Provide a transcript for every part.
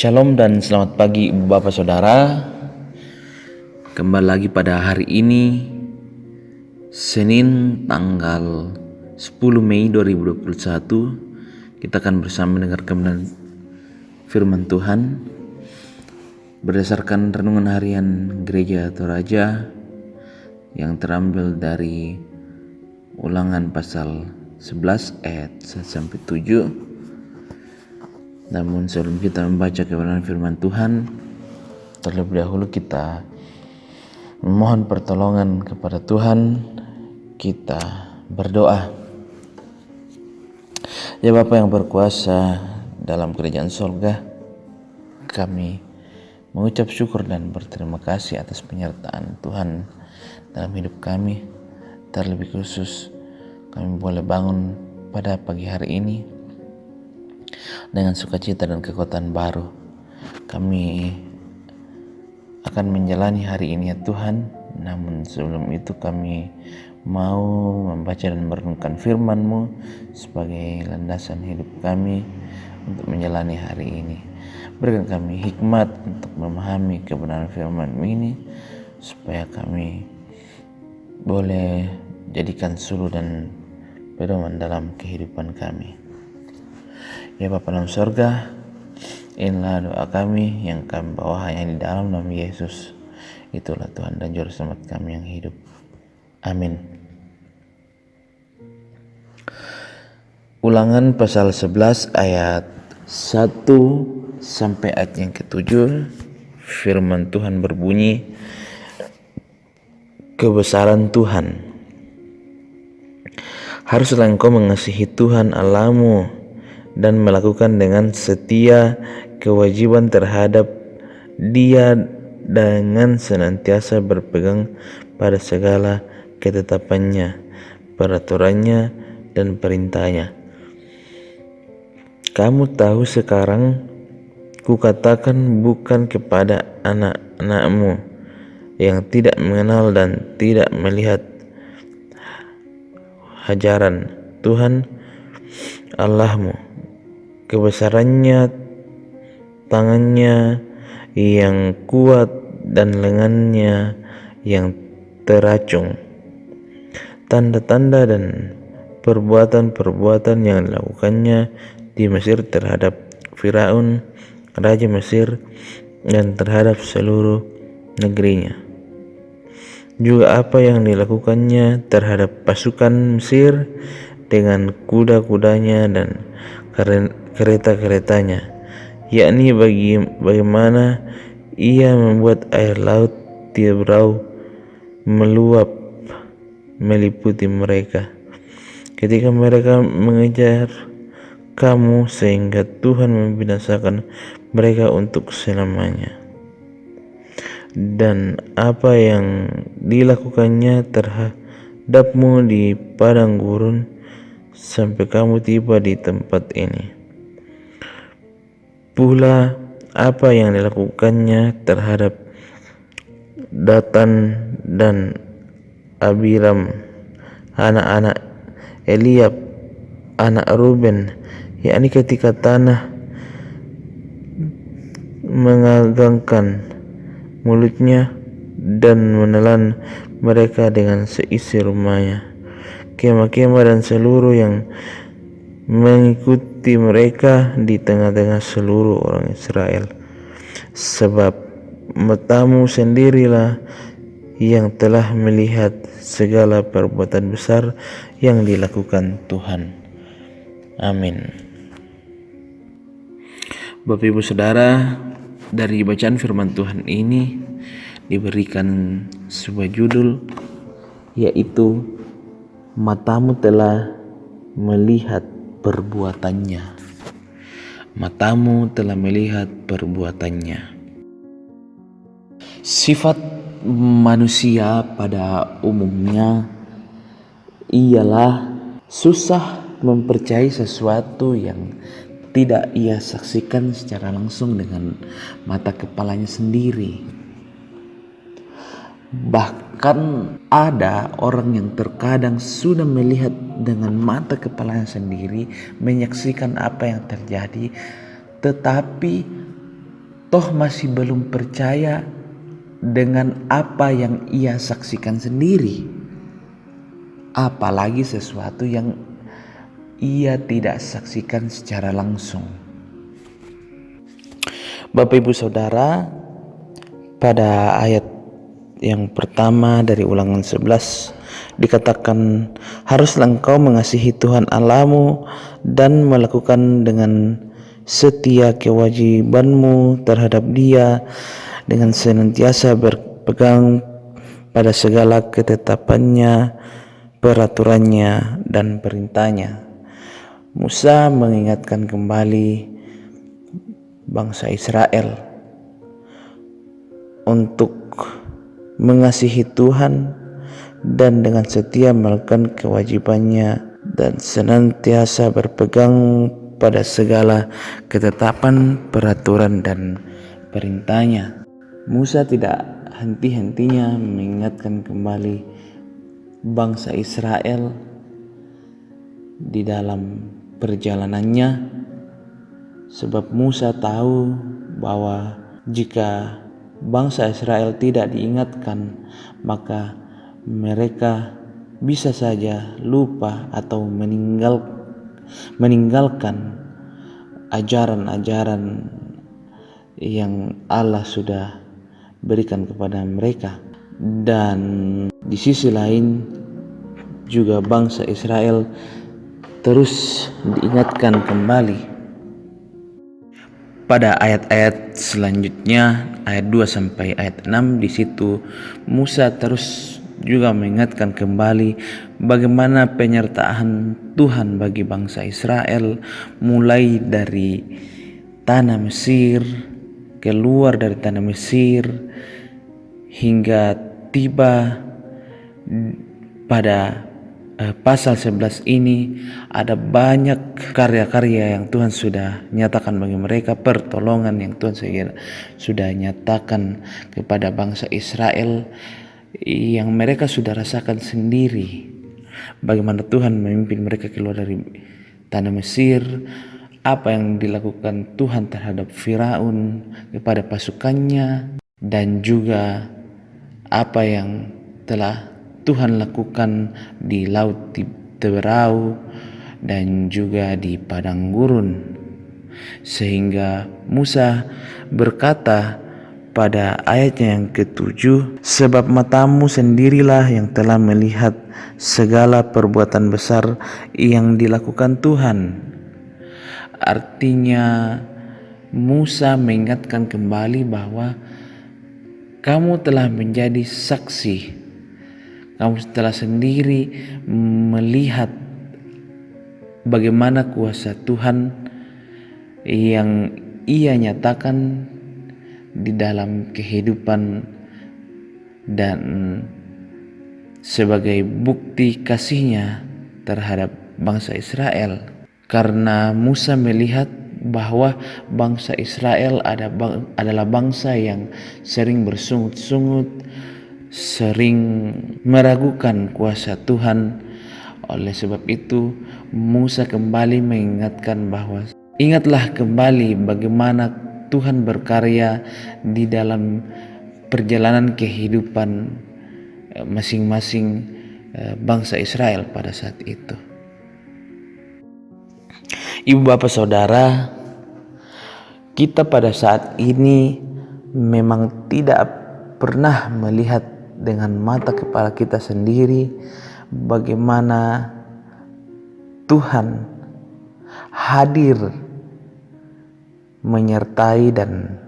Shalom dan selamat pagi Ibu Bapak Saudara. Kembali lagi pada hari ini, Senin tanggal 10 Mei 2021. Kita akan bersama mendengarkan firman Tuhan berdasarkan renungan harian Gereja Toraja yang terambil dari Ulangan pasal 11 ayat 1-7. Namun sebelum kita membaca kebenaran firman Tuhan, terlebih dahulu kita memohon pertolongan kepada Tuhan. Kita berdoa. Ya Bapa yang berkuasa dalam kerajaan sorga, kami mengucap syukur dan berterima kasih atas penyertaan Tuhan dalam hidup kami. Terlebih khusus kami boleh bangun pada pagi hari ini dengan sukacita dan kekuatan baru. Kami akan menjalani hari ini ya Tuhan. Namun sebelum itu kami mau membaca dan merenungkan firman-Mu sebagai landasan hidup kami untuk menjalani hari ini. Berikan kami hikmat untuk memahami kebenaran firman-Mu ini, supaya kami boleh jadikan suluh dan pedoman dalam kehidupan kami. Ya Bapa dalam surga, inilah doa kami yang kami bawa hanya di dalam nama Yesus. Itulah Tuhan dan Juru Selamat kami yang hidup. Amin. Ulangan pasal 11 ayat 1 sampai ayat yang ke-7. Firman Tuhan berbunyi, kebesaran Tuhan. Haruslah engkau mengasihi Tuhan Allahmu dan melakukan dengan setia kewajiban terhadap Dia dengan senantiasa berpegang pada segala ketetapannya, peraturannya, dan perintahnya. Kamu tahu sekarang kukatakan bukan kepada anak-anakmu yang tidak mengenal dan tidak melihat ajaran Tuhan Allahmu, kebesarannya, tangannya yang kuat dan lengannya yang teracung, tanda-tanda dan perbuatan-perbuatan yang dilakukannya di Mesir terhadap Firaun, raja Mesir, dan terhadap seluruh negerinya. Juga apa yang dilakukannya terhadap pasukan Mesir dengan kuda-kudanya dan kereta-keretanya, yakni bagaimana ia membuat air laut Tiberau meluap meliputi mereka ketika mereka mengejar kamu, sehingga Tuhan membinasakan mereka untuk selamanya. Dan apa yang dilakukannya terhadapmu di padang gurun sampai kamu tiba di tempat ini. Pula apa yang dilakukannya terhadap Datan dan Abiram, anak-anak Eliab, anak Ruben, yakni ketika tanah mengagangkan mulutnya dan menelan mereka dengan seisi rumahnya, kemah-kemah dan seluruh yang mengikuti mereka di tengah-tengah seluruh orang Israel. Sebab matamu sendirilah yang telah melihat segala perbuatan besar yang dilakukan Tuhan. Amin. Bapak Ibu Saudara, dari bacaan firman Tuhan ini diberikan sebuah judul, yaitu matamu telah melihat perbuatannya. Matamu telah melihat perbuatannya. Sifat manusia pada umumnya ialah susah mempercayai sesuatu yang tidak ia saksikan secara langsung dengan mata kepalanya sendiri. Bahkan ada orang yang terkadang sudah melihat dengan mata kepalanya sendiri, menyaksikan apa yang terjadi, tetapi toh masih belum percaya dengan apa yang ia saksikan sendiri, apalagi sesuatu yang ia tidak saksikan secara langsung. Bapak Ibu Saudara, pada ayat yang pertama dari Ulangan 11 dikatakan, haruslah engkau mengasihi Tuhan Allahmu dan melakukan dengan setia kewajibanmu terhadap Dia dengan senantiasa berpegang pada segala ketetapannya, peraturannya, dan perintahnya. Musa mengingatkan kembali bangsa Israel untuk mengasihi Tuhan dan dengan setia melakukan kewajibannya dan senantiasa berpegang pada segala ketetapan, peraturan, dan perintahnya. Musa tidak henti-hentinya mengingatkan kembali bangsa Israel di dalam perjalanannya, sebab Musa tahu bahwa jika bangsa Israel tidak diingatkan, maka mereka bisa saja lupa atau meninggalkan ajaran-ajaran yang Allah sudah berikan kepada mereka. Dan di sisi lain juga bangsa Israel terus diingatkan kembali. Pada ayat-ayat selanjutnya, ayat 2 sampai ayat 6, di situ Musa terus juga mengingatkan kembali bagaimana penyertaan Tuhan bagi bangsa Israel, mulai dari tanah Mesir, keluar dari tanah Mesir, hingga tiba pada pasal 11 ini. Ada banyak karya-karya yang Tuhan sudah nyatakan bagi mereka, pertolongan yang Tuhan sudah nyatakan kepada bangsa Israel, yang mereka sudah rasakan sendiri. Bagaimana Tuhan memimpin mereka keluar dari tanah Mesir, apa yang dilakukan Tuhan terhadap Firaun kepada pasukannya, dan juga apa yang telah Tuhan lakukan di Laut Teberau dan juga di padang gurun. Sehingga Musa berkata pada ayatnya yang ke-7, sebab matamu sendirilah yang telah melihat segala perbuatan besar yang dilakukan Tuhan. Artinya Musa mengingatkan kembali bahwa kamu telah menjadi saksi, kamu telah sendiri melihat bagaimana kuasa Tuhan yang Ia nyatakan di dalam kehidupan, dan sebagai bukti kasih-Nya terhadap bangsa Israel. Karena Musa melihat bahwa bangsa Israel adalah bangsa yang sering bersungut-sungut, sering meragukan kuasa Tuhan. Oleh sebab itu Musa kembali mengingatkan bahwa ingatlah kembali bagaimana Tuhan berkarya di dalam perjalanan kehidupan masing-masing bangsa Israel pada saat itu. Ibu bapak saudara, kita pada saat ini memang tidak pernah melihat dengan mata kepala kita sendiri bagaimana Tuhan hadir menyertai dan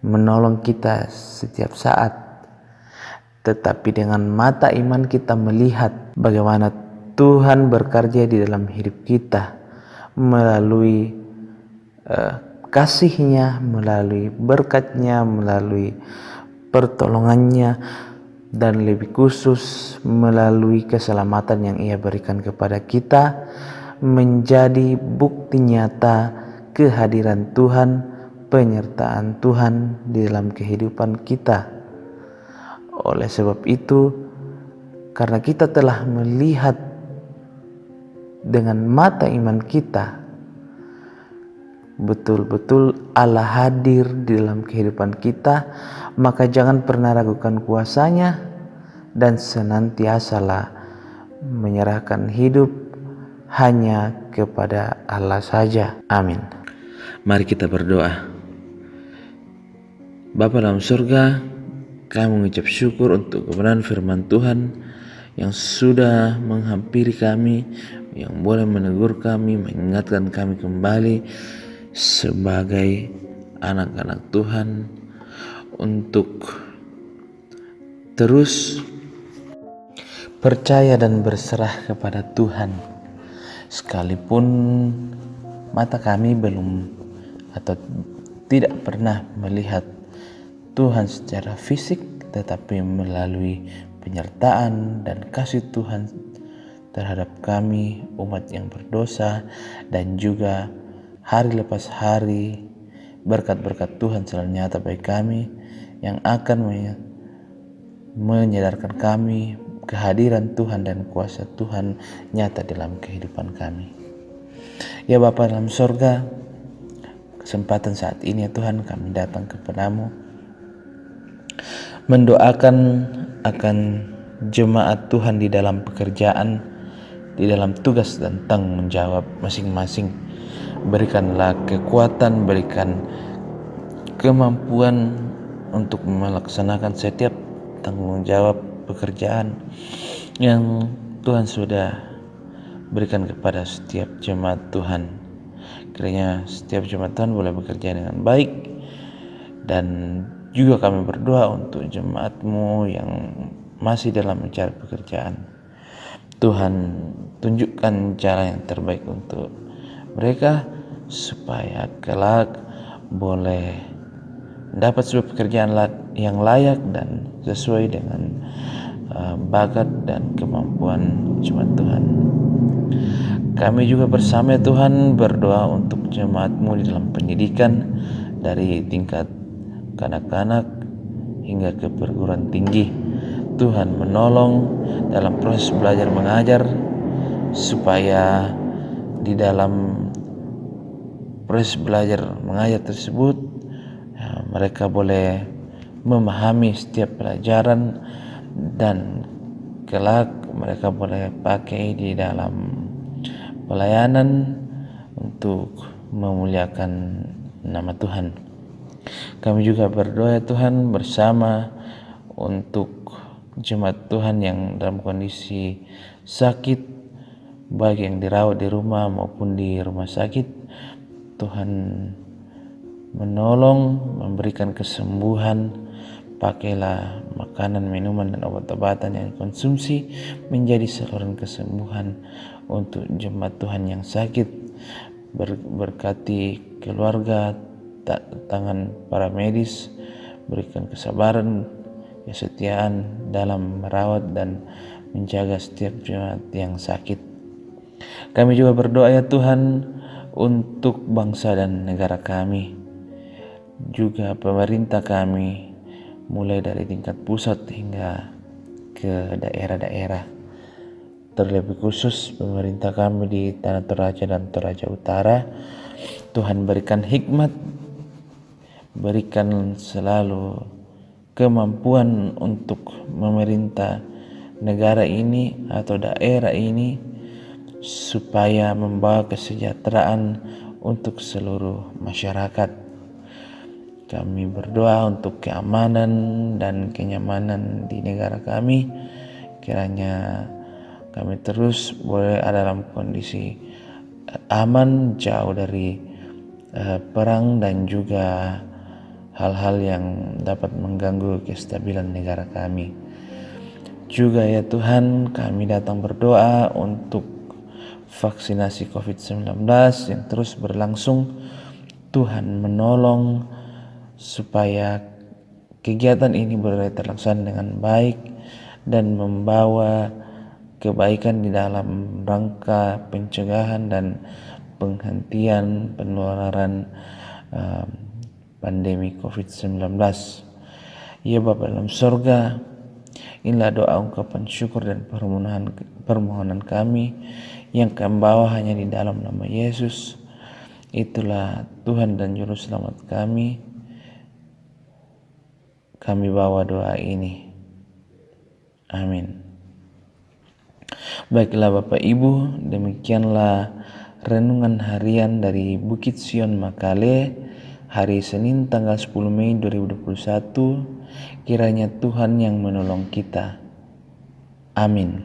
menolong kita setiap saat. Tetapi dengan mata iman kita melihat bagaimana Tuhan bekerja di dalam hidup kita melalui kasih-Nya, melalui berkat-Nya, melalui pertolongan-Nya, dan lebih khusus melalui keselamatan yang Ia berikan kepada kita, menjadi bukti nyata kehadiran Tuhan, penyertaan Tuhan di dalam kehidupan kita. Oleh sebab itu, karena kita telah melihat dengan mata iman kita betul-betul Allah hadir di dalam kehidupan kita, maka jangan pernah ragukan kuasanya dan senantiasalah menyerahkan hidup hanya kepada Allah saja. Amin. Mari kita berdoa. Bapa dalam surga, kami mengucap syukur untuk kebenaran firman Tuhan yang sudah menghampiri kami, yang boleh menegur kami, mengingatkan kami kembali sebagai anak-anak Tuhan untuk terus percaya dan berserah kepada Tuhan. Sekalipun mata kami belum atau tidak pernah melihat Tuhan secara fisik, tetapi melalui penyertaan dan kasih Tuhan terhadap kami umat yang berdosa, dan juga hari lepas hari berkat-berkat Tuhan selalu nyata bagi kami, yang akan menyadarkan kami kehadiran Tuhan dan kuasa Tuhan nyata dalam kehidupan kami. Ya Bapa dalam sorga, kesempatan saat ini ya Tuhan, kami datang kepadamu mendoakan akan jemaat Tuhan di dalam pekerjaan, di dalam tugas dan tanggung jawab masing-masing. Berikanlah kekuatan, berikan kemampuan untuk melaksanakan setiap tanggung jawab pekerjaan yang Tuhan sudah berikan kepada setiap jemaat Tuhan. Kiranya setiap jemaat Tuhan boleh bekerja dengan baik, dan juga kami berdoa untuk jemaat-Mu yang masih dalam mencari pekerjaan. Tuhan, tunjukkan cara yang terbaik untuk mereka supaya kelak boleh dapat sebuah pekerjaan yang layak dan sesuai dengan bakat dan kemampuan jemaat Tuhan. Kami juga bersama Tuhan berdoa untuk jemaat-Mu di dalam pendidikan, dari tingkat kanak-kanak hingga ke perguruan tinggi. Tuhan menolong dalam proses belajar mengajar, supaya di dalam proses belajar mengajar tersebut mereka boleh memahami setiap pelajaran, dan kelak mereka boleh pakai di dalam pelayanan untuk memuliakan nama Tuhan. Kami juga berdoa Tuhan bersama untuk jemaat Tuhan yang dalam kondisi sakit, baik yang dirawat di rumah maupun di rumah sakit. Tuhan menolong, memberikan kesembuhan. Pakailah makanan, minuman, dan obat-obatan yang dikonsumsi menjadi saluran kesembuhan untuk jemaat Tuhan yang sakit. Berkati keluarga, tangan para medis, berikan kesabaran, kesetiaan dalam merawat dan menjaga setiap jemaat yang sakit. Kami juga berdoa ya Tuhan untuk bangsa dan negara kami, juga pemerintah kami, mulai dari tingkat pusat hingga ke daerah-daerah. Terlebih khusus pemerintah kami di Tanah Toraja dan Toraja Utara. Tuhan berikan hikmat, berikan selalu kemampuan untuk memerintah negara ini atau daerah ini, supaya membawa kesejahteraan untuk seluruh masyarakat. Kami berdoa untuk keamanan dan kenyamanan di negara kami. Kiranya kami terus boleh ada dalam kondisi aman, jauh dari perang dan juga hal-hal yang dapat mengganggu kestabilan negara kami. Juga ya Tuhan, kami datang berdoa untuk vaksinasi COVID-19 yang terus berlangsung. Tuhan menolong supaya kegiatan ini boleh terlaksana dengan baik dan membawa kebaikan di dalam rangka pencegahan dan penghentian penularan pandemi COVID-19. Ya Bapa dalam sorga, inilah doa ungkapan syukur dan permohonan kami yang kami bawa hanya di dalam nama Yesus, Itulah Tuhan dan Juru Selamat kami. Kami bawa doa ini. Amin. Baiklah Bapak Ibu, demikianlah renungan harian dari Bukit Sion Makale hari Senin tanggal 10 Mei 2021. Kiranya Tuhan yang menolong kita. Amin.